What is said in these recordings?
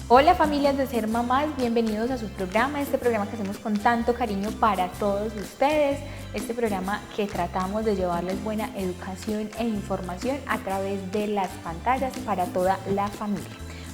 Hola familias de Ser Mamás, bienvenidos a su programa, este programa que hacemos con tanto cariño para todos ustedes, este programa que tratamos de llevarles buena educación e información a través de las pantallas para toda la familia.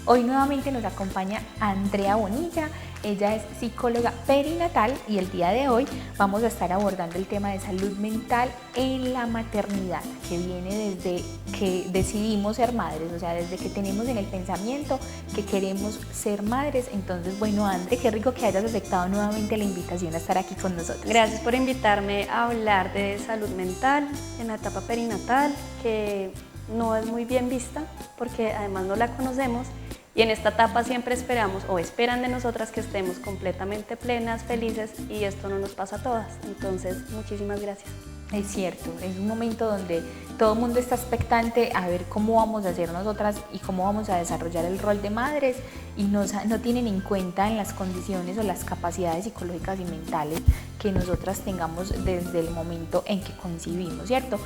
Hoy nuevamente nos acompaña Andrea Bonilla, ella es psicóloga perinatal y el día de hoy vamos a estar abordando el tema de salud mental en la maternidad, que viene desde que decidimos ser madres, o sea, desde que tenemos en el pensamiento que queremos ser madres. Entonces, bueno, Andrea, qué rico que hayas aceptado nuevamente la invitación a estar aquí con nosotros. Gracias por invitarme a hablar de salud mental en la etapa perinatal, que no es muy bien vista porque además no la conocemos. Y en esta etapa siempre esperamos o esperan de nosotras que estemos completamente plenas, felices, y esto no nos pasa a todas. Entonces, muchísimas gracias. Es cierto, es un momento donde todo el mundo está expectante a ver cómo vamos a hacer nosotras y cómo vamos a desarrollar el rol de madres y no tienen en cuenta en las condiciones o las capacidades psicológicas y mentales que nosotras tengamos desde el momento en que concibimos, ¿cierto?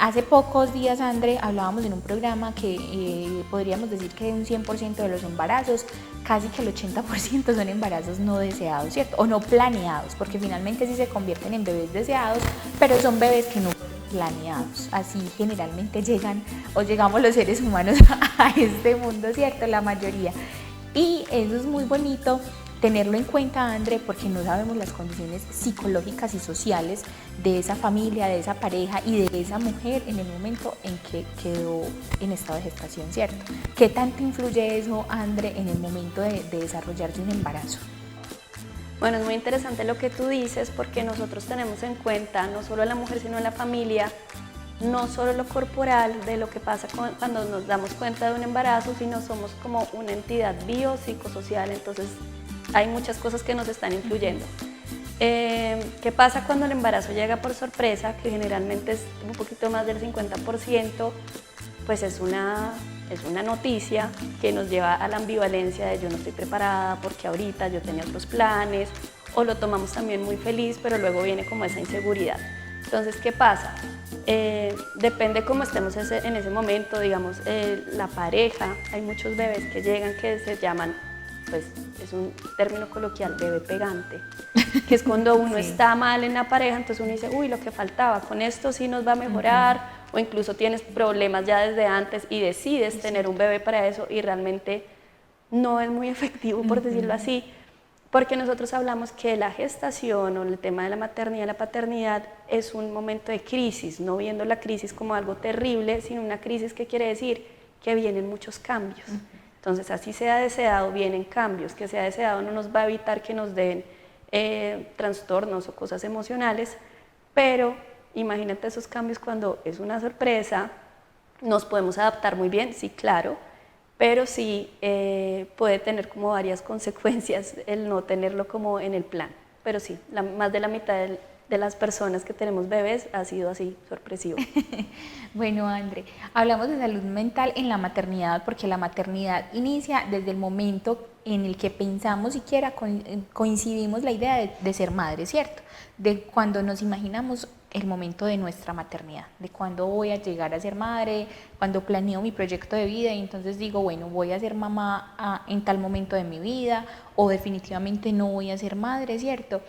Hace pocos días, André, hablábamos en un programa que podríamos decir que un 100% de los embarazos, casi que el 80% son embarazos no deseados, ¿cierto? O no planeados, porque finalmente sí se convierten en bebés deseados, pero son bebés que no fueron planeados. Así generalmente llegan o llegamos los seres humanos a este mundo, ¿cierto? La mayoría. Y eso es muy bonito tenerlo en cuenta, André, porque no sabemos las condiciones psicológicas y sociales de esa familia, de esa pareja y de esa mujer en el momento en que quedó en estado de gestación, ¿cierto? ¿Qué tanto influye eso, André, en el momento de desarrollarse un embarazo? Bueno, es muy interesante lo que tú dices porque nosotros tenemos en cuenta no solo a la mujer sino a la familia, no solo lo corporal de lo que pasa cuando nos damos cuenta de un embarazo, sino somos como una entidad biopsicosocial, entonces hay muchas cosas que nos están influyendo. ¿Qué pasa cuando el embarazo llega por sorpresa? Que generalmente es un poquito más del 50%, pues es una noticia que nos lleva a la ambivalencia de yo no estoy preparada porque ahorita yo tenía otros planes, o lo tomamos también muy feliz, pero luego viene como esa inseguridad. Entonces, ¿qué pasa? Depende cómo estemos en ese momento, digamos, la pareja, hay muchos bebés que llegan que se llaman, pues es un término coloquial, bebé pegante, que es cuando uno está mal en la pareja, entonces uno dice, uy, lo que faltaba, con esto sí nos va a mejorar, o incluso tienes problemas ya desde antes y decides tener un bebé para eso y realmente no es muy efectivo, por decirlo así, porque nosotros hablamos que la gestación o el tema de la maternidad y la paternidad es un momento de crisis, no viendo la crisis como algo terrible, sino una crisis que quiere decir que vienen muchos cambios. Entonces, así sea deseado, vienen cambios, que sea deseado no nos va a evitar que nos den trastornos o cosas emocionales, pero imagínate esos cambios cuando es una sorpresa, nos podemos adaptar muy bien, sí, claro, pero sí puede tener como varias consecuencias el no tenerlo como en el plan. Pero sí, más de la mitad de las personas que tenemos bebés ha sido así, sorpresivo. Bueno, André, hablamos de salud mental en la maternidad porque la maternidad inicia desde el momento en el que pensamos siquiera coincidimos la idea de ser madre, ¿cierto? De cuando nos imaginamos el momento de nuestra maternidad, de cuándo voy a llegar a ser madre, cuando planeo mi proyecto de vida y entonces digo, bueno, voy a ser mamá en tal momento de mi vida o definitivamente no voy a ser madre, ¿cierto?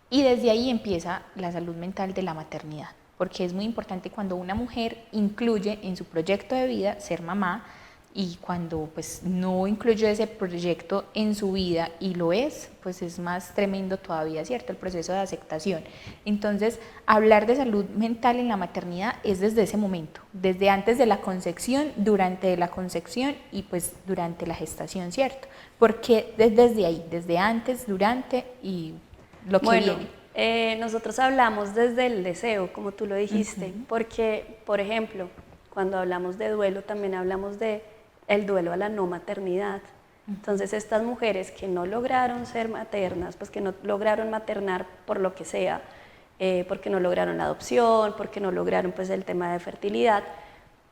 Y desde ahí empieza la salud mental de la maternidad, porque es muy importante cuando una mujer incluye en su proyecto de vida ser mamá y cuando pues no incluye ese proyecto en su vida y lo es, pues es más tremendo todavía, ¿cierto? El proceso de aceptación. Entonces, hablar de salud mental en la maternidad es desde ese momento, desde antes de la concepción, durante la concepción y pues durante la gestación, ¿cierto? Porque desde ahí, desde antes, durante y lo que viene. Nosotros hablamos desde el deseo, como tú lo dijiste, porque, por ejemplo, cuando hablamos de duelo, también hablamos de el duelo a la no maternidad. Entonces, estas mujeres que no lograron ser maternas, pues que no lograron maternar por lo que sea, porque no lograron la adopción, porque no lograron pues el tema de fertilidad,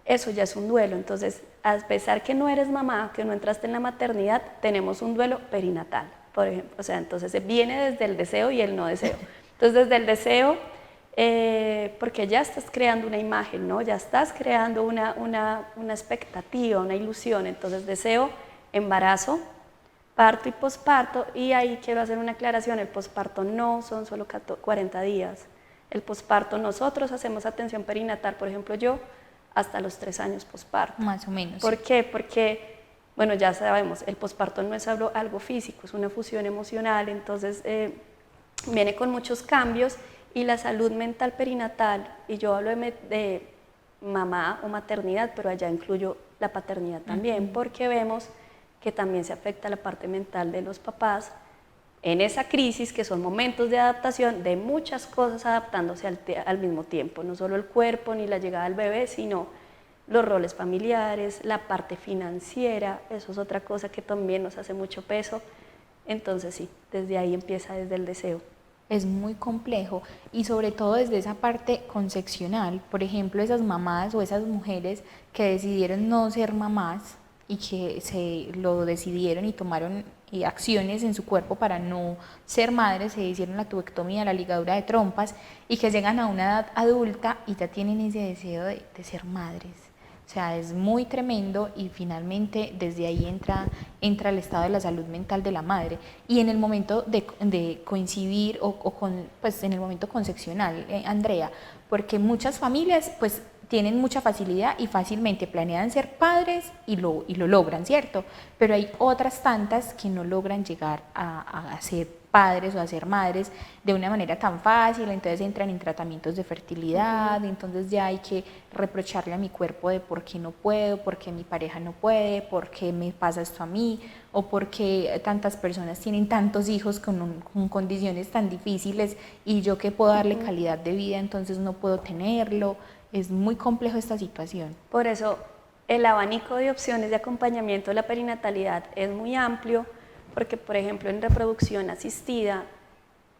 eso ya es un duelo. Entonces, a pesar que no eres mamá, que no entraste en la maternidad, tenemos un duelo perinatal, por ejemplo. O sea, entonces viene desde el deseo y el no deseo. Entonces, desde el deseo, porque ya estás creando una imagen, ¿no? Ya estás creando una expectativa, una ilusión. Entonces, deseo, embarazo, parto y posparto, y ahí quiero hacer una aclaración, el posparto no son solo 40 días, el posparto nosotros hacemos atención perinatal, por ejemplo yo, hasta los 3 años posparto. Más o menos. ¿Por qué? Porque, bueno, ya sabemos, el posparto no es algo físico, es una fusión emocional, entonces viene con muchos cambios, y la salud mental perinatal, y yo hablo de mamá o maternidad, pero allá incluyo la paternidad también, porque vemos que también se afecta la parte mental de los papás en esa crisis, que son momentos de adaptación de muchas cosas adaptándose al mismo tiempo, no solo el cuerpo ni la llegada del bebé, sino los roles familiares, la parte financiera, eso es otra cosa que también nos hace mucho peso. Entonces sí, desde ahí empieza, desde el deseo. Es muy complejo y sobre todo desde esa parte concepcional, por ejemplo, esas mamás o esas mujeres que decidieron no ser mamás y que se lo decidieron y tomaron acciones en su cuerpo para no ser madres, se hicieron la tubectomía, la ligadura de trompas y que llegan a una edad adulta y ya tienen ese deseo de ser madres. O sea, es muy tremendo y finalmente desde ahí entra el estado de la salud mental de la madre. Y en el momento de coincidir pues en el momento concepcional, Andrea, porque muchas familias pues tienen mucha facilidad y fácilmente planean ser padres y lo logran, ¿cierto? Pero hay otras tantas que no logran llegar a ser padres o a ser madres de una manera tan fácil, entonces entran en tratamientos de fertilidad, entonces ya hay que reprocharle a mi cuerpo de por qué no puedo, por qué mi pareja no puede, por qué me pasa esto a mí, o por qué tantas personas tienen tantos hijos con condiciones tan difíciles y yo que puedo darle calidad de vida, entonces no puedo tenerlo. Es muy complejo esta situación. Por eso el abanico de opciones de acompañamiento de la perinatalidad es muy amplio, porque por ejemplo en reproducción asistida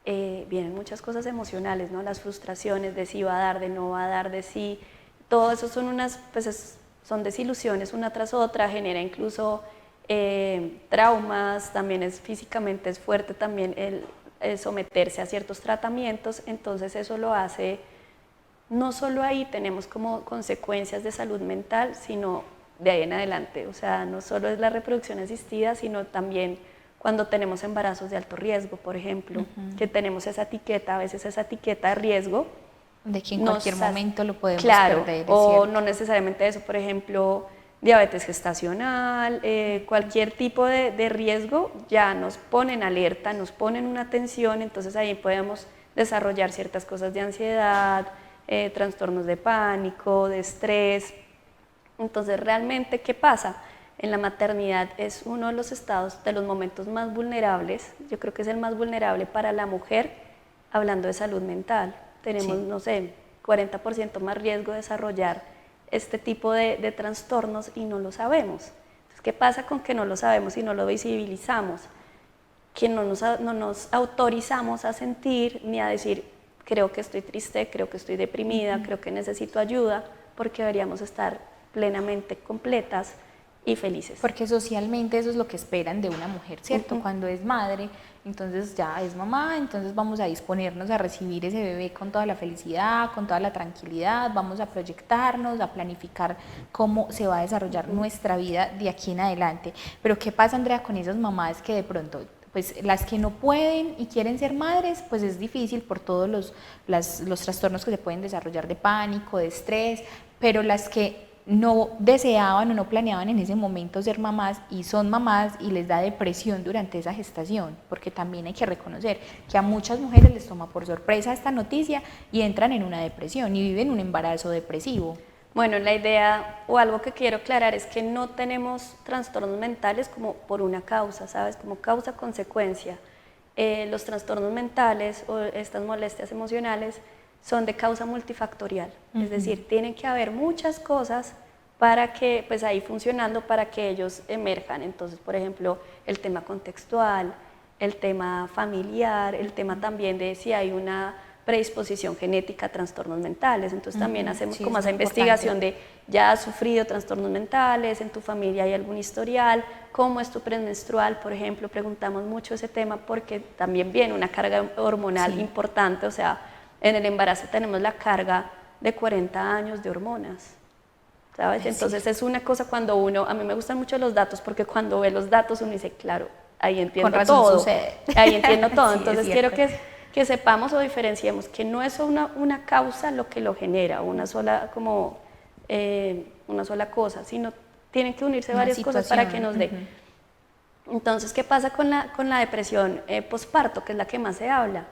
vienen muchas cosas emocionales, ¿no? Las frustraciones de si va a dar, de no va a dar, de si, todo eso son son desilusiones una tras otra, genera incluso traumas, también físicamente es fuerte también el someterse a ciertos tratamientos, entonces eso lo hace, no solo ahí tenemos como consecuencias de salud mental, sino de ahí en adelante, o sea, no solo es la reproducción asistida, sino también cuando tenemos embarazos de alto riesgo, por ejemplo, que tenemos esa etiqueta, a veces esa etiqueta de riesgo. De que en cualquier momento lo podemos perder. Claro, o no necesariamente eso, por ejemplo, diabetes gestacional, cualquier tipo de riesgo ya nos pone en alerta, nos pone en una tensión, entonces ahí podemos desarrollar ciertas cosas de ansiedad, trastornos de pánico, de estrés. Entonces, realmente, ¿qué pasa? En la maternidad es uno de los estados, de los momentos más vulnerables, yo creo que es el más vulnerable para la mujer, hablando de salud mental. Tenemos, no sé, 40% más riesgo de desarrollar este tipo de trastornos y no lo sabemos. Entonces, ¿qué pasa con que no lo sabemos y no lo visibilizamos? Que no nos autorizamos a sentir ni a decir, creo que estoy triste, creo que estoy deprimida, creo que necesito ayuda, porque deberíamos estar plenamente completas y felices. Porque socialmente eso es lo que esperan de una mujer, ¿cierto? Cuando es madre, entonces ya es mamá, entonces vamos a disponernos a recibir ese bebé con toda la felicidad, con toda la tranquilidad, vamos a proyectarnos, a planificar cómo se va a desarrollar nuestra vida de aquí en adelante. Pero ¿qué pasa, Andrea, con esas mamás que de pronto, pues las que no pueden y quieren ser madres, pues es difícil por todos los trastornos que se pueden desarrollar de pánico, de estrés, pero las que no deseaban o no planeaban en ese momento ser mamás y son mamás y les da depresión durante esa gestación, porque también hay que reconocer que a muchas mujeres les toma por sorpresa esta noticia y entran en una depresión y viven un embarazo depresivo. Bueno, la idea o algo que quiero aclarar es que no tenemos trastornos mentales como por una causa, ¿sabes? Como causa-consecuencia. Los trastornos mentales o estas molestias emocionales son de causa multifactorial, es decir, tienen que haber muchas cosas para que, pues ahí funcionando, para que ellos emerjan. Entonces, por ejemplo, el tema contextual, el tema familiar, el tema también de si hay una predisposición genética a trastornos mentales, entonces también hacemos como esa investigación de ya has sufrido trastornos mentales, en tu familia hay algún historial, cómo es tu premenstrual, por ejemplo, preguntamos mucho ese tema porque también viene una carga hormonal importante, o sea, en el embarazo tenemos la carga de 40 años de hormonas, ¿sabes? Entonces es una cosa cuando uno, a mí me gustan mucho los datos porque cuando ve los datos uno dice, claro, ahí Con entiendo razón todo. sucede. Ahí entiendo todo. Sí, es Entonces quiero cierto. que sepamos o diferenciemos que no es una causa lo que lo genera, una sola cosa, sino tienen que unirse Una varias cosas para que situación. nos dé. Entonces, ¿qué pasa con la depresión posparto, que es la que más se habla?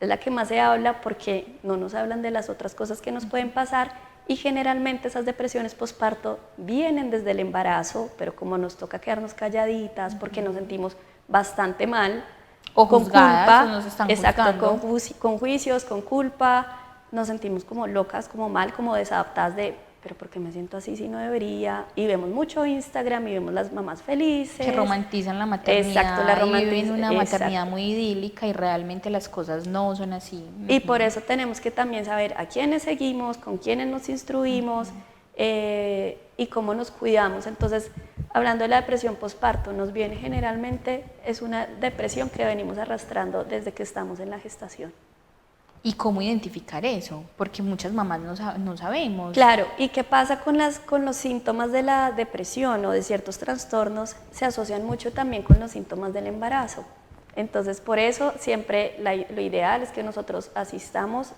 Es la que más se habla porque no nos hablan de las otras cosas que nos pueden pasar y generalmente esas depresiones posparto vienen desde el embarazo, pero como nos toca quedarnos calladitas porque nos sentimos bastante mal, O con juzgadas, o culpa, nos están exacto, juzgando. con juicios, con culpa, nos sentimos como locas, como mal, como desadaptadas de, pero ¿por qué me siento así si no debería? Y vemos mucho Instagram y vemos las mamás felices. Que romantizan la Exacto, la maternidad y viven una maternidad exacto. muy idílica y realmente las cosas no son así. Y por eso tenemos que también saber a quiénes seguimos, con quiénes nos instruimos y cómo nos cuidamos. Entonces, hablando de la depresión postparto, nos viene generalmente, es una depresión que venimos arrastrando desde que estamos en la gestación. ¿Y cómo identificar eso? Porque muchas mamás no sabemos. Claro, ¿y qué pasa con los síntomas de la depresión o de ciertos trastornos? Se asocian mucho también con los síntomas del embarazo. Entonces, por eso siempre lo ideal es que nosotros asistamos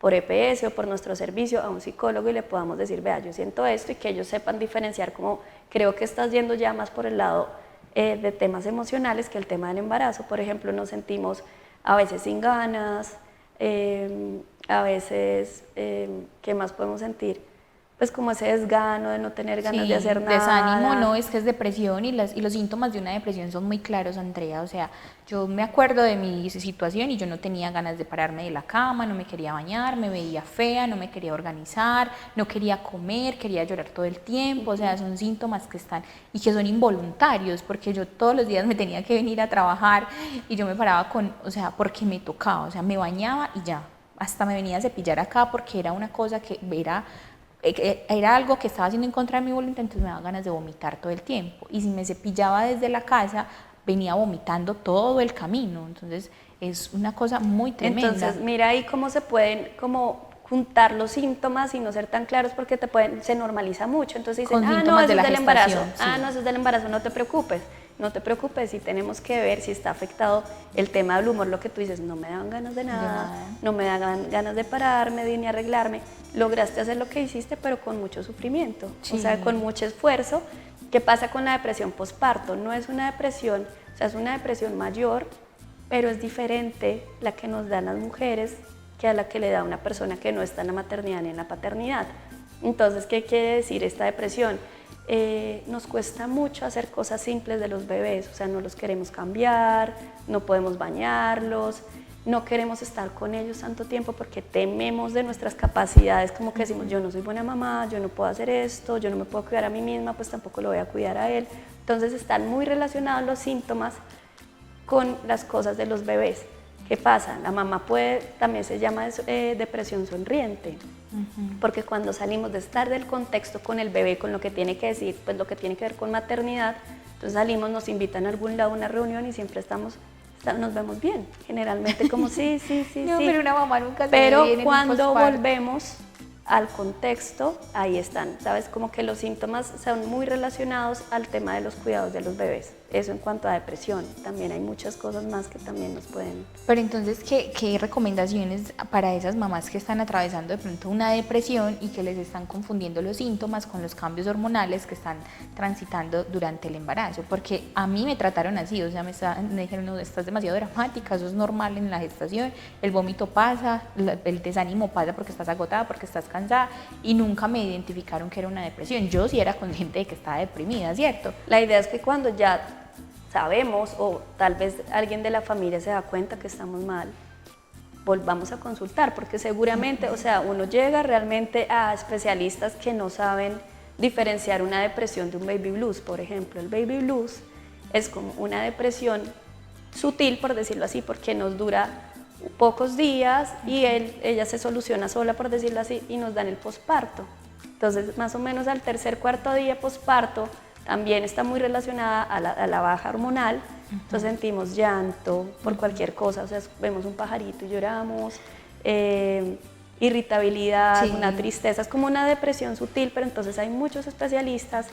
por EPS o por nuestro servicio a un psicólogo y le podamos decir, vea, yo siento esto, y que ellos sepan diferenciar, como creo que estás yendo ya más por el lado de temas emocionales que el tema del embarazo. Por ejemplo, nos sentimos a veces sin ganas, a veces, ¿qué más podemos sentir? Pues como ese desgano de no tener ganas de hacer nada. Desánimo, no, es que es depresión y los síntomas de una depresión son muy claros, Andrea. O sea, yo me acuerdo de mi situación y yo no tenía ganas de pararme de la cama, no me quería bañar, me veía fea, no me quería organizar, no quería comer, quería llorar todo el tiempo. O sea, son síntomas que están y que son involuntarios porque yo todos los días me tenía que venir a trabajar y yo me paraba o sea, porque me tocaba, o sea, me bañaba y ya. Hasta me venía a cepillar acá porque era una cosa que era algo que estaba haciendo en contra de mi voluntad, entonces me daba ganas de vomitar todo el tiempo. Y si me cepillaba desde la casa, venía vomitando todo el camino. Entonces es una cosa muy tremenda. Entonces mira ahí cómo se pueden como juntar los síntomas y no ser tan claros porque se normaliza mucho. Entonces dicen, no, eso es del embarazo. Sí. No, eso es del embarazo, no te preocupes. No te preocupes, si tenemos que ver si está afectado el tema del humor, lo que tú dices, no me dan ganas de nada, no me dan ganas de pararme, de ni arreglarme. Lograste hacer lo que hiciste, pero con mucho sufrimiento, o sea, con mucho esfuerzo. ¿Qué pasa con la depresión posparto? No es una depresión, o sea, es una depresión mayor, pero es diferente la que nos dan las mujeres que a la que le da una persona que no está en la maternidad ni en la paternidad. Entonces, ¿qué quiere decir esta depresión? Nos cuesta mucho hacer cosas simples de los bebés, o sea, no los queremos cambiar, no podemos bañarlos, no queremos estar con ellos tanto tiempo porque tememos de nuestras capacidades, como que decimos, yo no soy buena mamá, yo no puedo hacer esto, yo no me puedo cuidar a mí misma, pues tampoco lo voy a cuidar a él. Entonces están muy relacionados los síntomas con las cosas de los bebés. ¿Qué pasa? La mamá también se llama depresión sonriente, porque cuando salimos de estar del contexto con el bebé, con lo que tiene que decir, pues lo que tiene que ver con maternidad, entonces salimos, nos invitan a algún lado a una reunión y siempre nos vemos bien, generalmente como sí. No, pero una mamá nunca se Pero ve bien en un cuando posparto. volvemos al contexto, ahí están, ¿sabes? Como que los síntomas son muy relacionados al tema de los cuidados de los bebés. Eso en cuanto a depresión. También hay muchas cosas más que también nos pueden... Pero entonces, ¿qué recomendaciones para esas mamás que están atravesando de pronto una depresión y que les están confundiendo los síntomas con los cambios hormonales que están transitando durante el embarazo? Porque a mí me trataron así, o sea, me dijeron, no, estás demasiado dramática, eso es normal en la gestación, el vómito pasa, el desánimo pasa porque estás agotada, porque estás cansada, y nunca me identificaron que era una depresión. Yo sí era consciente de que estaba deprimida, ¿cierto? La idea es que cuando ya sabemos o tal vez alguien de la familia se da cuenta que estamos mal, volvamos a consultar, porque seguramente, o sea, uno llega realmente a especialistas que no saben diferenciar una depresión de un baby blues, por ejemplo. El baby blues es como una depresión sutil, por decirlo así, porque nos dura pocos días y ella se soluciona sola, por decirlo así, y nos dan el posparto. Entonces, más o menos al tercer, cuarto día posparto, también está muy relacionada a la baja hormonal, entonces sentimos llanto por cualquier cosa, o sea, vemos un pajarito y lloramos, irritabilidad, una tristeza, es como una depresión sutil, pero entonces hay muchos especialistas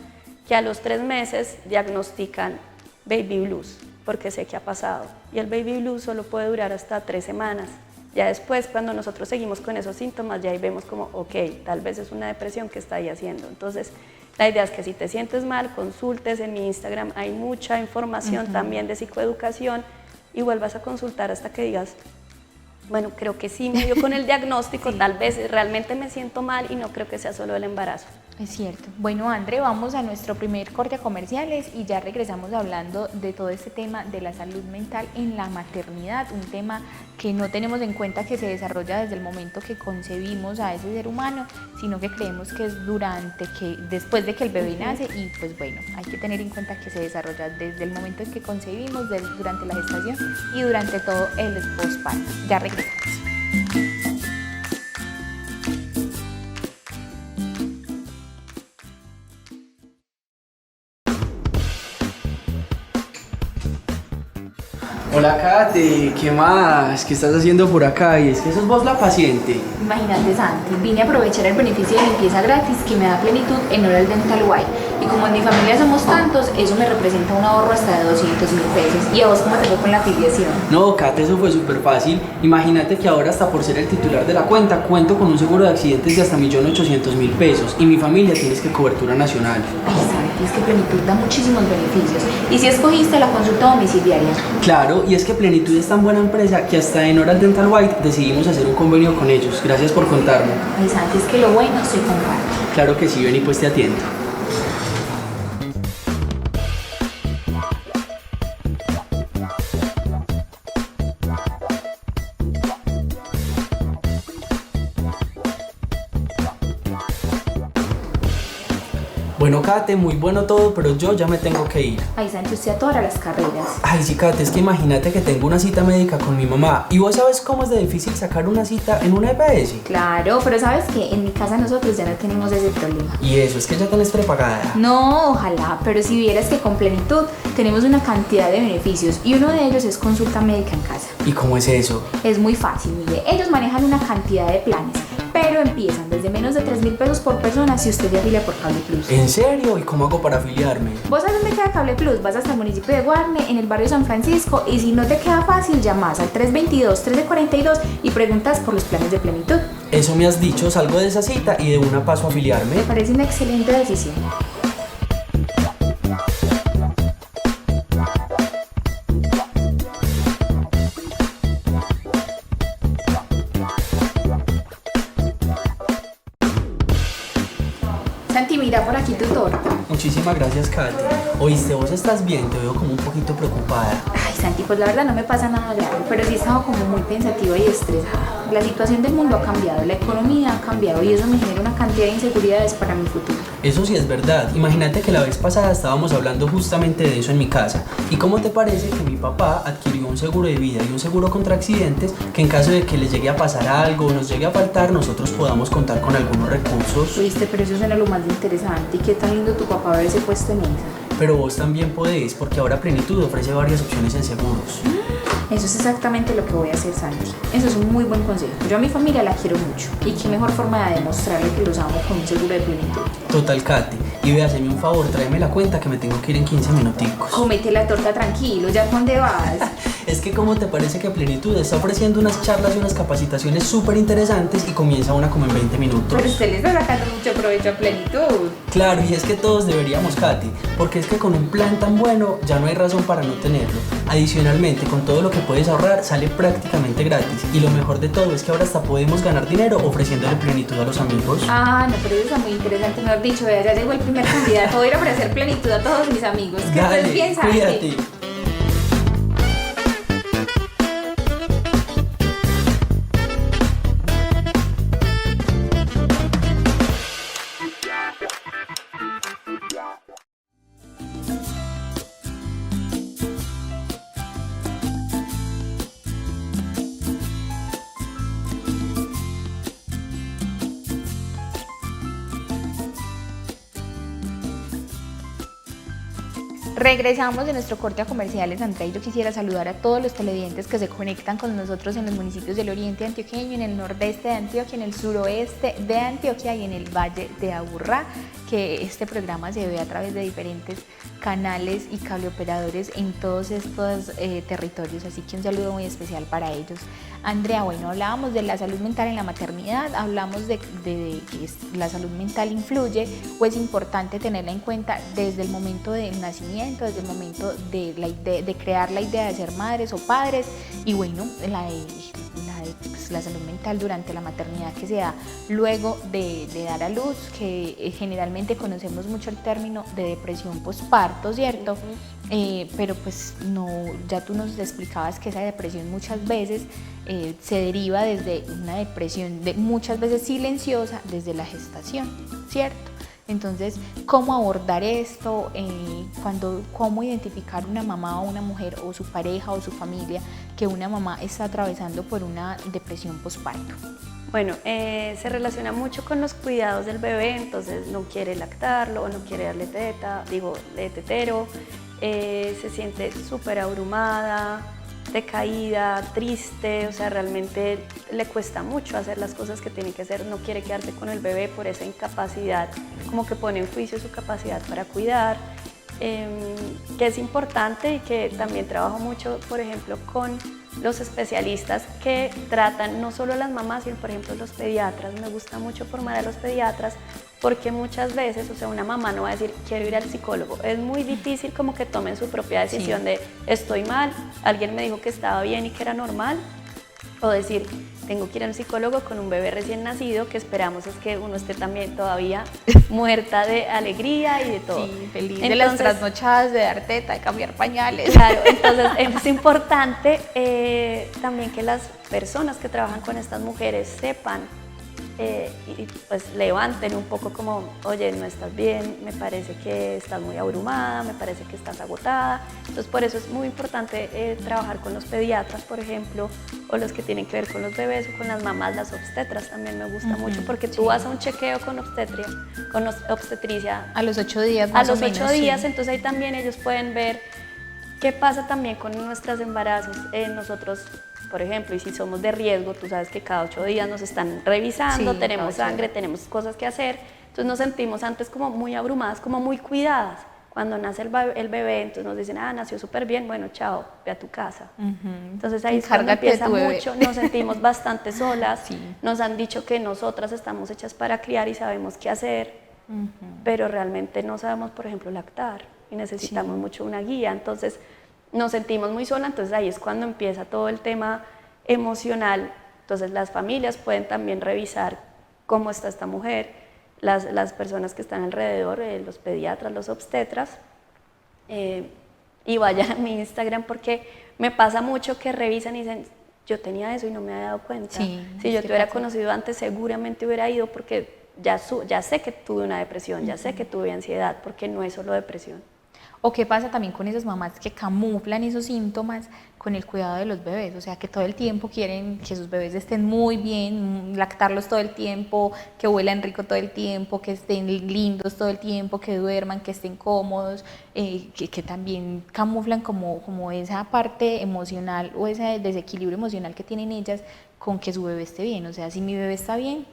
que a los 3 meses diagnostican baby blues. porque sé que ha pasado. Y el baby blues solo puede durar hasta 3 semanas. Ya después, cuando nosotros seguimos con esos síntomas, ya ahí vemos como, ok, tal vez es una depresión que está ahí haciendo. Entonces, la idea es que si te sientes mal, consultes. En mi Instagram hay mucha información también de psicoeducación y vuelvas a consultar hasta que digas, bueno, creo que sí me dio con el diagnóstico, tal vez realmente me siento mal y no creo que sea solo el embarazo. Es cierto. Bueno, André, vamos a nuestro primer corte a comerciales y ya regresamos hablando de todo este tema de la salud mental en la maternidad, un tema que no tenemos en cuenta que se desarrolla desde el momento que concebimos a ese ser humano, sino que creemos que es después de que el bebé nace y pues bueno, hay que tener en cuenta que se desarrolla desde el momento en que concebimos, durante la gestación y durante todo el posparto. Ya regresamos. Hola Kate, ¿qué más? ¿Qué estás haciendo por acá? Y es que sos vos la paciente. Imagínate, Santi, vine a aprovechar el beneficio de limpieza gratis que me da Plenitud en Oral Dental White. Y como en mi familia somos tantos, eso me representa un ahorro hasta de 200.000 pesos. ¿Y a vos cómo te fue con la afiliación? No, Kate, eso fue súper fácil. Imagínate que ahora hasta por ser el titular de la cuenta, cuento con un seguro de accidentes de hasta 1.800.000 pesos. Y mi familia tienes que cobertura nacional. Ay, Santi, es que Plenitud da muchísimos beneficios. ¿Y si escogiste la consulta domiciliaria? Claro, y es que Plenitud es tan buena empresa que hasta en Oral Dental White decidimos hacer un convenio con ellos. Gracias por contarme. Ay, Santi, es que lo bueno se comparte. Claro que sí, ven y pues te atiendo. Bueno, Kate, muy bueno todo, pero yo ya me tengo que ir. Ay, Santi, usted adora las carreras. Ay, sí, Kate, es que imagínate que tengo una cita médica con mi mamá. ¿Y vos sabes cómo es de difícil sacar una cita en una EPS? Claro, pero ¿sabes qué? En mi casa nosotros ya no tenemos ese problema. Y eso, es que ya tenés prepagada. No, ojalá, pero si vieras que con Plenitud tenemos una cantidad de beneficios y uno de ellos es consulta médica en casa. ¿Y cómo es eso? Es muy fácil, mire, ellos manejan una cantidad de planes, pero empiezan desde menos de 3.000 pesos por persona si usted se afilia por Cable Plus. ¿En serio? ¿Y cómo hago para afiliarme? ¿Vos sabés dónde queda Cable Plus? Vas hasta el municipio de Guarne, en el barrio San Francisco, y si no te queda fácil, llamas al 322-1342 y preguntas por los planes de Plenitud. Eso me has dicho, salgo de esa cita y de una paso a afiliarme. Me parece una excelente decisión. Santi, mira por aquí tu torta. Muchísimas gracias, Kate. Oíste, vos estás bien, te veo como un poquito preocupada. Ay, Santi, pues la verdad no me pasa nada grave, pero sí he estado como muy pensativa y estresada. La situación del mundo ha cambiado, la economía ha cambiado y eso me genera una cantidad de inseguridades para mi futuro. Eso sí es verdad. Imagínate que la vez pasada estábamos hablando justamente de eso en mi casa. ¿Y cómo te parece que mi papá adquirió un seguro de vida y un seguro contra accidentes que en caso de que le llegue a pasar algo o nos llegue a faltar, nosotros podamos contar con algunos recursos? Viste, pero eso suena lo más interesante. ¿Y qué tan lindo tu papá haberse puesto en esa? Pero vos también podés, porque ahora Plenitud ofrece varias opciones en seguros. Eso es exactamente lo que voy a hacer, Santi. Eso es un muy buen consejo. Yo a mi familia la quiero mucho. Y qué mejor forma de demostrarle que los amo con un seguro de Plenitud. Total, Kate. Y ve, haceme un favor, tráeme la cuenta que me tengo que ir en 15 minuticos. Cómete la torta tranquilo, ¿ya dónde vas? Es que ¿cómo te parece que Plenitud está ofreciendo unas charlas y unas capacitaciones súper interesantes y comienza una como en 20 minutos? Pero usted le está sacando mucho provecho a Plenitud. Claro, y es que todos deberíamos, Katy, porque es que con un plan tan bueno ya no hay razón para no tenerlo. Adicionalmente, con todo lo que puedes ahorrar, sale prácticamente gratis. Y lo mejor de todo es que ahora hasta podemos ganar dinero ofreciéndole Plenitud a los amigos. Ah, no, pero eso está muy interesante, mejor dicho, vea, ya llegó el primer candidato. Voy a ir a ofrecer Plenitud a todos mis amigos. Que Dale, estés bien, Santi. cuídate. Regresamos de nuestro corte a comerciales, Andrea, y yo quisiera saludar a todos los televidentes que se conectan con nosotros en los municipios del oriente antioqueño, en el nordeste de Antioquia, en el suroeste de Antioquia y en el valle de Aburrá, que este programa se ve a través de diferentes canales y cableoperadores en todos estos territorios, así que un saludo muy especial para ellos. Andrea, bueno, hablábamos de la salud mental en la maternidad, hablamos de que la salud mental influye o es importante tenerla en cuenta desde el momento del nacimiento, desde el momento de crear la idea de ser madres o padres, y bueno, la salud mental durante la maternidad que se da luego de dar a luz, que generalmente conocemos mucho el término de depresión postparto, ¿cierto? Pero pues no, ya tú nos explicabas que esa depresión muchas veces se deriva desde una depresión muchas veces silenciosa desde la gestación, ¿cierto? Entonces, ¿cómo abordar esto? ¿Cómo identificar una mamá o una mujer o su pareja o su familia que una mamá está atravesando por una depresión postparto? Bueno, se relaciona mucho con los cuidados del bebé, entonces no quiere lactarlo o no quiere darle tetero, se siente súper abrumada, decaída, triste, o sea, realmente le cuesta mucho hacer las cosas que tiene que hacer, no quiere quedarse con el bebé por esa incapacidad, como que pone en juicio su capacidad para cuidar, que es importante y que también trabajo mucho, por ejemplo, con los especialistas que tratan no solo a las mamás, sino por ejemplo los pediatras. Me gusta mucho formar a los pediatras porque muchas veces, o sea, una mamá no va a decir quiero ir al psicólogo, es muy difícil como que tomen su propia decisión de estoy mal, alguien me dijo que estaba bien y que era normal, o decir tengo que ir al psicólogo con un bebé recién nacido, que esperamos es que uno esté también todavía muerta de alegría y de todo. Sí, feliz entonces, de las trasnochadas, de dar teta, de cambiar pañales. Claro, entonces es importante también que las personas que trabajan con estas mujeres sepan y pues levanten un poco como, oye, no estás bien, me parece que estás muy abrumada, me parece que estás agotada. Entonces por eso es muy importante trabajar con los pediatras, por ejemplo, o los que tienen que ver con los bebés o con las mamás, las obstetras también me gusta mucho, porque tú vas a un chequeo con obstetricia a los 8 días más a los o menos, 8 días, entonces ahí también ellos pueden ver qué pasa también con nuestros embarazos. Nosotros, por ejemplo, y si somos de riesgo, tú sabes que cada 8 días nos están revisando, tenemos sangre, tenemos cosas que hacer, entonces nos sentimos antes como muy abrumadas, como muy cuidadas. Cuando nace el bebé, entonces nos dicen, nació súper bien, bueno, chao, ve a tu casa. Entonces ahí es cuando empieza mucho, nos sentimos bastante solas, nos han dicho que nosotras estamos hechas para criar y sabemos qué hacer, pero realmente no sabemos, por ejemplo, lactar y necesitamos mucho una guía, entonces nos sentimos muy solas, entonces ahí es cuando empieza todo el tema emocional. Entonces las familias pueden también revisar cómo está esta mujer, las personas que están alrededor, los pediatras, los obstetras, y vayan a mi Instagram porque me pasa mucho que revisan y dicen, yo tenía eso y no me había dado cuenta. Si yo te hubiera conocido antes seguramente hubiera ido porque ya sé que tuve una depresión, ya sé que tuve ansiedad, porque no es solo depresión. ¿O qué pasa también con esas mamás que camuflan esos síntomas con el cuidado de los bebés? O sea, que todo el tiempo quieren que sus bebés estén muy bien, lactarlos todo el tiempo, que huelan rico todo el tiempo, que estén lindos todo el tiempo, que duerman, que estén cómodos, que también camuflan como esa parte emocional o ese desequilibrio emocional que tienen ellas con que su bebé esté bien. O sea, si mi bebé está bien,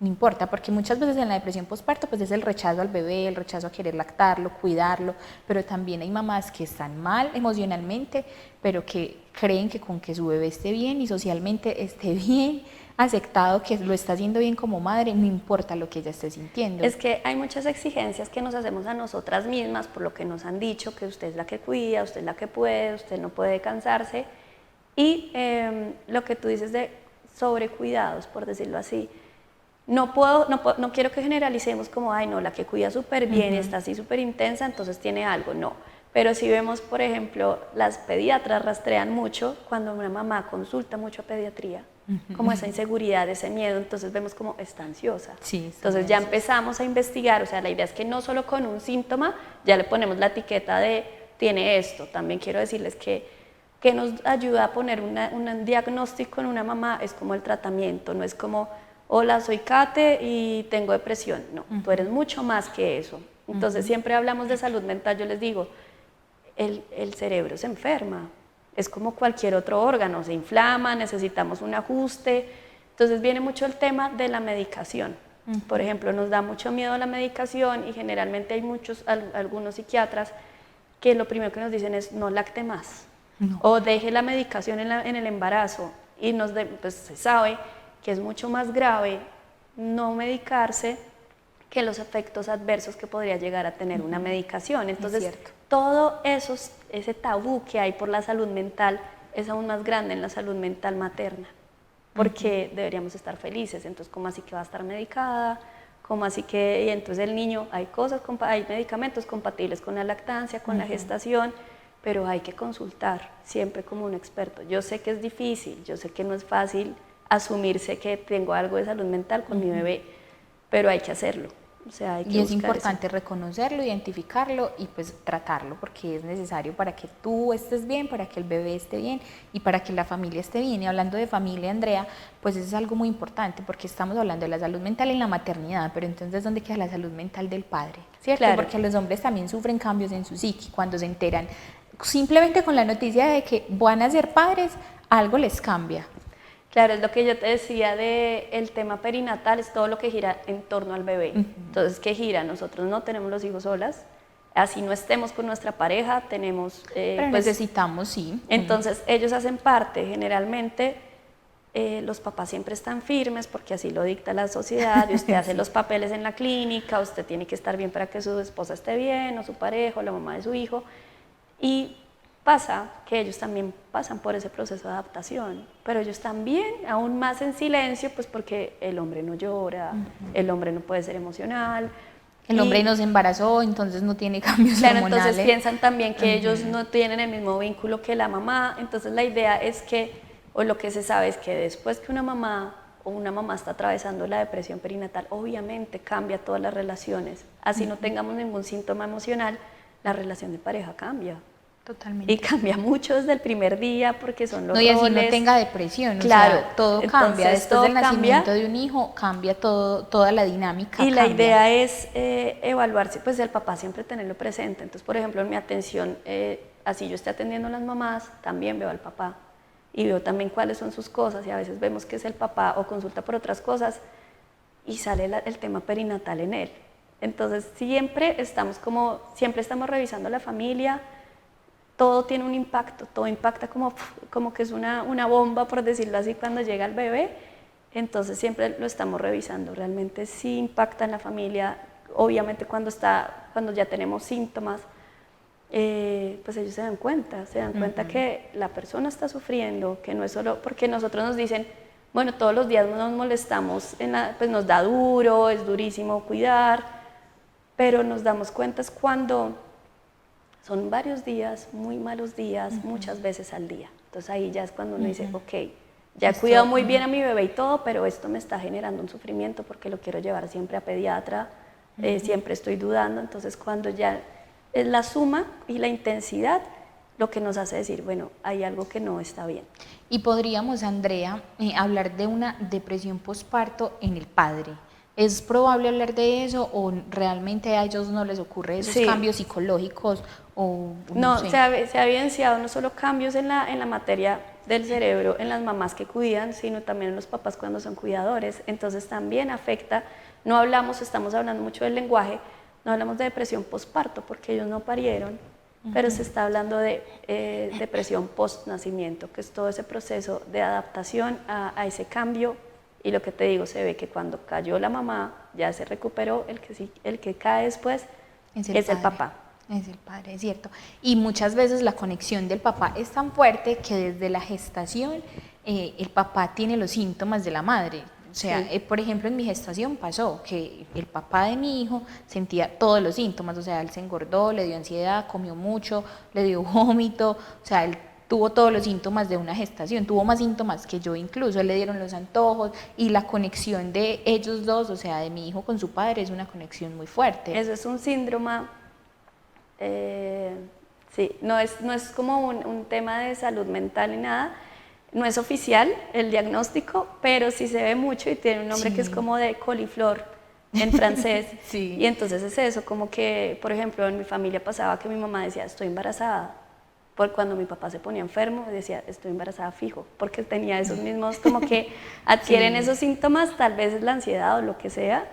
no importa, porque muchas veces en la depresión postparto pues es el rechazo al bebé, el rechazo a querer lactarlo, cuidarlo, pero también hay mamás que están mal emocionalmente, pero que creen que con que su bebé esté bien y socialmente esté bien aceptado, que lo está haciendo bien como madre, no importa lo que ella esté sintiendo. Es que hay muchas exigencias que nos hacemos a nosotras mismas por lo que nos han dicho, que usted es la que cuida, usted es la que puede, usted no puede cansarse, y lo que tú dices de sobrecuidados, por decirlo así. No quiero que generalicemos como, ay no, la que cuida súper bien y está así súper intensa, entonces tiene algo, no. Pero si vemos, por ejemplo, las pediatras rastrean mucho cuando una mamá consulta mucho a pediatría, como esa inseguridad, ese miedo, entonces vemos como está ansiosa. Entonces ya empezamos a investigar, o sea, la idea es que no solo con un síntoma ya le ponemos la etiqueta de tiene esto. También quiero decirles que nos ayuda a poner un diagnóstico en una mamá es como el tratamiento, no es como hola, soy Kate y tengo depresión. No, tú eres mucho más que eso. Entonces siempre hablamos de salud mental, yo les digo, el cerebro se enferma. Es como cualquier otro órgano, se inflama, necesitamos un ajuste. Entonces viene mucho el tema de la medicación. Por ejemplo, nos da mucho miedo la medicación y generalmente hay algunos psiquiatras que lo primero que nos dicen es no lacte más, o deje la medicación en el embarazo, y pues se sabe que es mucho más grave no medicarse que los efectos adversos que podría llegar a tener una medicación. Entonces, todo ese tabú que hay por la salud mental es aún más grande en la salud mental materna, porque deberíamos estar felices. Entonces, ¿cómo así que va a estar medicada? ¿Cómo así que? Y entonces el niño, hay medicamentos compatibles con la lactancia, con la gestación, pero hay que consultar siempre como un experto. Yo sé que es difícil, yo sé que no es fácil asumirse que tengo algo de salud mental con mi bebé, pero hay que hacerlo. O sea, hay que y es importante eso. reconocerlo, identificarlo y pues tratarlo, porque es necesario para que tú estés bien, para que el bebé esté bien y para que la familia esté bien. Y hablando de familia, Andrea, pues eso es algo muy importante, porque estamos hablando de la salud mental en la maternidad, pero entonces ¿dónde queda la salud mental del padre? ¿Cierto? Claro. Porque los hombres también sufren cambios en su psique cuando se enteran simplemente con la noticia de que van a ser padres, algo les cambia. Claro, es lo que yo te decía el tema perinatal, es todo lo que gira en torno al bebé. Entonces, ¿qué gira? Nosotros no tenemos los hijos solas, así no estemos con nuestra pareja, tenemos... Pero pues, necesitamos, sí. Entonces, ellos hacen parte, generalmente, los papás siempre están firmes porque así lo dicta la sociedad, y usted hace los papeles en la clínica, usted tiene que estar bien para que su esposa esté bien, o su pareja, o la mamá de su hijo, y pasa que ellos también pasan por ese proceso de adaptación, pero ellos también, aún más en silencio, pues porque el hombre no llora, el hombre no puede ser emocional. El hombre no se embarazó, entonces no tiene cambios hormonales. Entonces piensan también que ellos no tienen el mismo vínculo que la mamá. Entonces la idea es que, o lo que se sabe es que después que una mamá está atravesando la depresión perinatal, obviamente cambia todas las relaciones. Así no tengamos ningún síntoma emocional, la relación de pareja cambia. Totalmente. Y cambia mucho desde el primer día porque son los roles. No, y así no tenga depresión, claro, o sea, todo cambia. Después del nacimiento de un hijo, cambia toda la dinámica. Y la idea es evaluarse, pues el papá siempre tenerlo presente. Entonces, por ejemplo, en mi atención, así yo esté atendiendo a las mamás, también veo al papá. Y veo también cuáles son sus cosas, y a veces vemos que es el papá o consulta por otras cosas, y sale el tema perinatal en él. Entonces, siempre estamos revisando la familia. Todo tiene un impacto, todo impacta como que es una bomba, por decirlo así, cuando llega el bebé. Entonces siempre lo estamos revisando, realmente sí impacta en la familia. Obviamente cuando ya tenemos síntomas, pues ellos se dan cuenta que la persona está sufriendo, que no es solo porque nosotros nos dicen, bueno, todos los días nos molestamos, pues nos da duro, es durísimo cuidar, pero nos damos cuenta es cuando son varios días, muy malos días, muchas veces al día. Entonces ahí ya es cuando uno dice, ok, ya he cuidado muy bien a mi bebé y todo, pero esto me está generando un sufrimiento porque lo quiero llevar siempre a pediatra, siempre estoy dudando. Entonces cuando ya es la suma y la intensidad lo que nos hace decir, bueno, hay algo que no está bien. Y podríamos, Andrea, hablar de una depresión postparto en el padre. ¿Es probable hablar de eso o realmente a ellos no les ocurre esos cambios psicológicos? No, se ha evidenciado no solo cambios en la materia del cerebro en las mamás que cuidan, sino también en los papás cuando son cuidadores. Entonces también afecta, estamos hablando mucho del lenguaje, no hablamos de depresión postparto porque ellos no parieron, pero se está hablando de depresión postnacimiento, que es todo ese proceso de adaptación a ese cambio. Y lo que te digo, se ve que cuando cayó la mamá, ya se recuperó, el que cae después es el papá. Es el padre, es cierto. Y muchas veces la conexión del papá es tan fuerte que desde la gestación el papá tiene los síntomas de la madre. O sea, por ejemplo, en mi gestación pasó que el papá de mi hijo sentía todos los síntomas. O sea, él se engordó, le dio ansiedad, comió mucho, le dio vómito. O sea, él tuvo todos los síntomas de una gestación, tuvo más síntomas que yo incluso, le dieron los antojos y la conexión de ellos dos, o sea, de mi hijo con su padre, es una conexión muy fuerte. Eso es un síndrome, sí, no es como un tema de salud mental ni nada, no es oficial el diagnóstico, pero sí se ve mucho y tiene un nombre que es como de coliflor en francés. Sí. Y entonces es eso, como que, por ejemplo, en mi familia pasaba que mi mamá decía, estoy embarazada. Por cuando mi papá se ponía enfermo, decía, estoy embarazada fijo, porque tenía esos mismos, como que adquieren Sí. esos síntomas, tal vez es la ansiedad o lo que sea,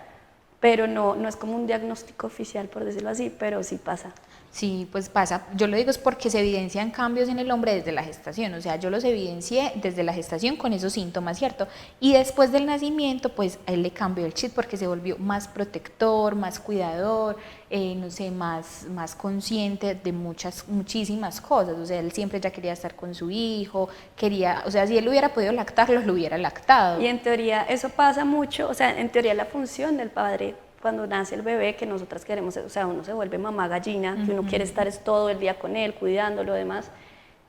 pero no es como un diagnóstico oficial, por decirlo así, pero sí pasa. Sí, pues pasa. Yo lo digo es porque se evidencian cambios en el hombre desde la gestación. O sea, yo los evidencié desde la gestación con esos síntomas, ¿cierto? Y después del nacimiento, pues a él le cambió el chip porque se volvió más protector, más cuidador, no sé, más consciente de muchísimas cosas. O sea, él siempre ya quería estar con su hijo, quería, o sea, si él hubiera podido lactarlo, lo hubiera lactado. Y en teoría eso pasa mucho, o sea, en teoría la función del padre cuando nace el bebé, que nosotras queremos, o sea, uno se vuelve mamá gallina, que uno quiere estar todo el día con él, cuidándolo, demás,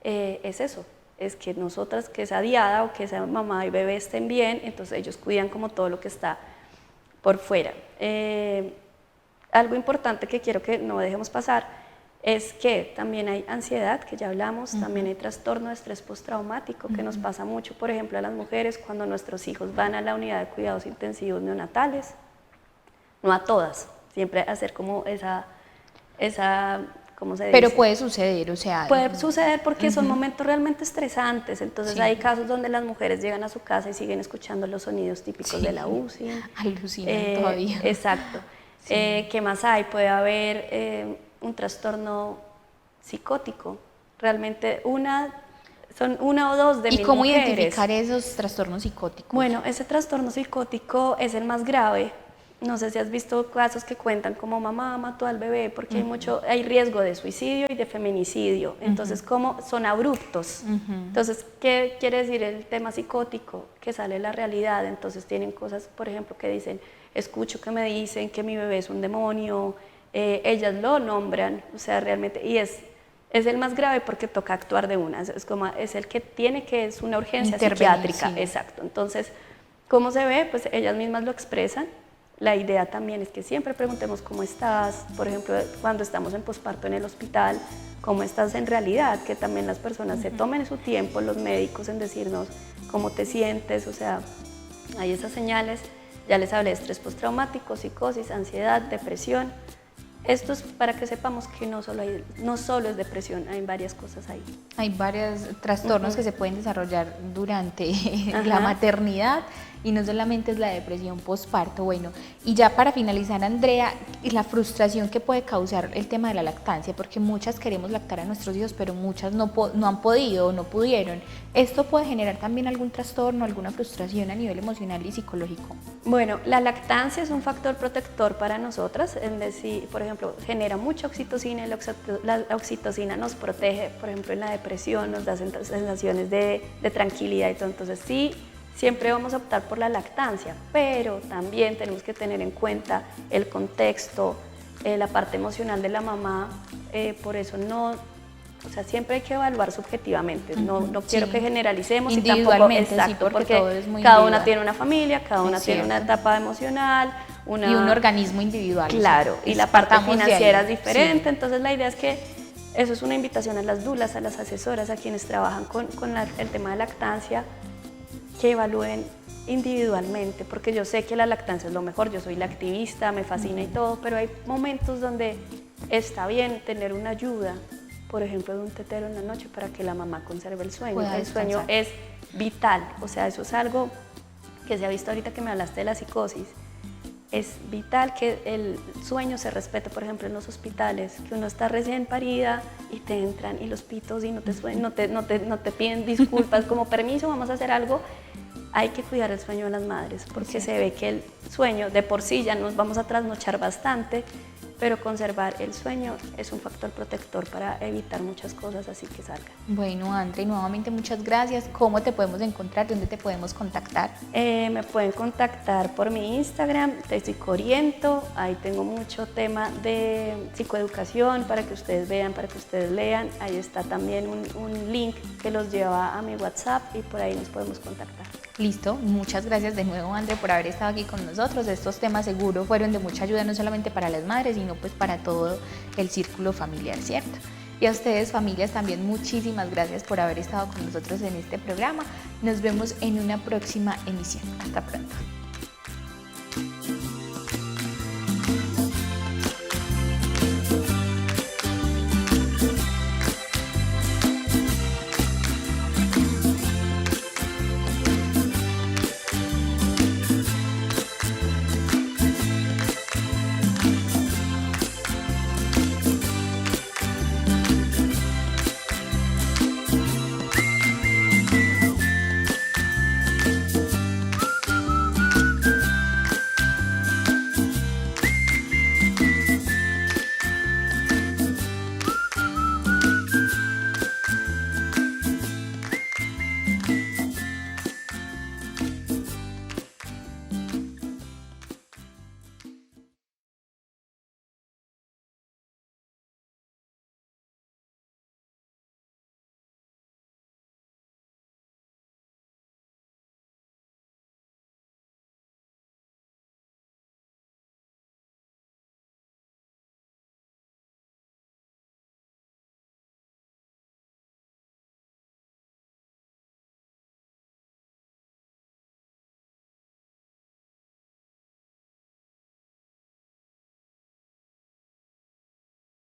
es eso, es que nosotras, que esa diada o que esa mamá y bebé estén bien, entonces ellos cuidan como todo lo que está por fuera. Algo importante que quiero que no dejemos pasar es que también hay ansiedad, que ya hablamos, también hay trastorno de estrés postraumático, que nos pasa mucho, por ejemplo, a las mujeres cuando nuestros hijos van a la unidad de cuidados intensivos neonatales, no a todas, siempre hacer como esa ¿cómo se dice? Pero puede suceder, o sea... Puede suceder porque son momentos realmente estresantes, entonces Sí. hay casos donde las mujeres llegan a su casa y siguen escuchando los sonidos típicos de la UCI. Alucinan todavía. Exacto. Sí. ¿Qué más hay? Puede haber un trastorno psicótico, realmente son una o dos de ¿Y mil cómo mujeres. identificar esos trastornos psicóticos? Bueno, ese trastorno psicótico es el más grave. No sé si has visto casos que cuentan como mamá mató al bebé, porque hay riesgo de suicidio y de feminicidio. Entonces, como son abruptos. Entonces, ¿qué quiere decir el tema psicótico? Que sale la realidad. Entonces, tienen cosas, por ejemplo, que dicen, escucho que me dicen que mi bebé es un demonio, ellas lo nombran, o sea, realmente, y es el más grave porque toca actuar de una, es el que tiene que, es una urgencia psiquiátrica, sí. exacto. Entonces, ¿cómo se ve? Pues ellas mismas lo expresan. La idea también es que siempre preguntemos cómo estás, por ejemplo, cuando estamos en posparto en el hospital, cómo estás en realidad, que también las personas se tomen su tiempo, los médicos, en decirnos cómo te sientes, o sea, hay esas señales. Ya les hablé de estrés postraumático, psicosis, ansiedad, depresión. Esto es para que sepamos que no solo es depresión, hay varias cosas ahí. Hay varios trastornos que se pueden desarrollar durante la maternidad y no solamente es la depresión postparto. Bueno, y ya para finalizar, Andrea, la frustración que puede causar el tema de la lactancia, porque muchas queremos lactar a nuestros hijos, pero muchas no han podido o no pudieron. ¿Esto puede generar también algún trastorno, alguna frustración a nivel emocional y psicológico? Bueno, la lactancia es un factor protector para nosotras, en decir, por ejemplo, genera mucha oxitocina y la oxitocina nos protege, por ejemplo, en la depresión, nos da sensaciones de tranquilidad y todo. Entonces, sí, siempre vamos a optar por la lactancia, pero también tenemos que tener en cuenta el contexto, la parte emocional de la mamá, por eso o sea, siempre hay que evaluar subjetivamente, no quiero que generalicemos y tampoco, individualmente, exacto, sí, porque todo es muy cada una individual. tiene una familia, cada una tiene una etapa emocional, Y un organismo individual. Claro, y la parte Partamos de ahí. financiera es diferente, Sí. entonces la idea es que eso es una invitación a las dulas, a las asesoras, a quienes trabajan con el tema de lactancia, que evalúen individualmente, porque yo sé que la lactancia es lo mejor, yo soy la activista, me fascina y todo, pero hay momentos donde está bien tener una ayuda, por ejemplo, de un tetero en la noche para que la mamá conserve el sueño. Pueda El sueño descansar. es vital, o sea, eso es algo que se ha visto ahorita que me hablaste de la psicosis. Es vital que el sueño se respete, por ejemplo, en los hospitales, que uno está recién parida y te entran y los pitos y no te piden disculpas, como permiso, vamos a hacer algo. Hay que cuidar el sueño de las madres, porque se ve que el sueño de por sí ya nos vamos a trasnochar bastante, pero conservar el sueño es un factor protector para evitar muchas cosas así que salgan. Bueno, Andrea, nuevamente muchas gracias. ¿Cómo te podemos encontrar? ¿Dónde te podemos contactar? Me pueden contactar por mi Instagram, te psicoriento, ahí tengo mucho tema de psicoeducación para que ustedes vean, para que ustedes lean, ahí está también un link que los lleva a mi WhatsApp y por ahí nos podemos contactar. Listo, muchas gracias de nuevo, Andrea, por haber estado aquí con nosotros. Estos temas seguro fueron de mucha ayuda, no solamente para las madres, sino pues para todo el círculo familiar, ¿cierto? Y a ustedes, familias, también muchísimas gracias por haber estado con nosotros en este programa. Nos vemos en una próxima emisión. Hasta pronto.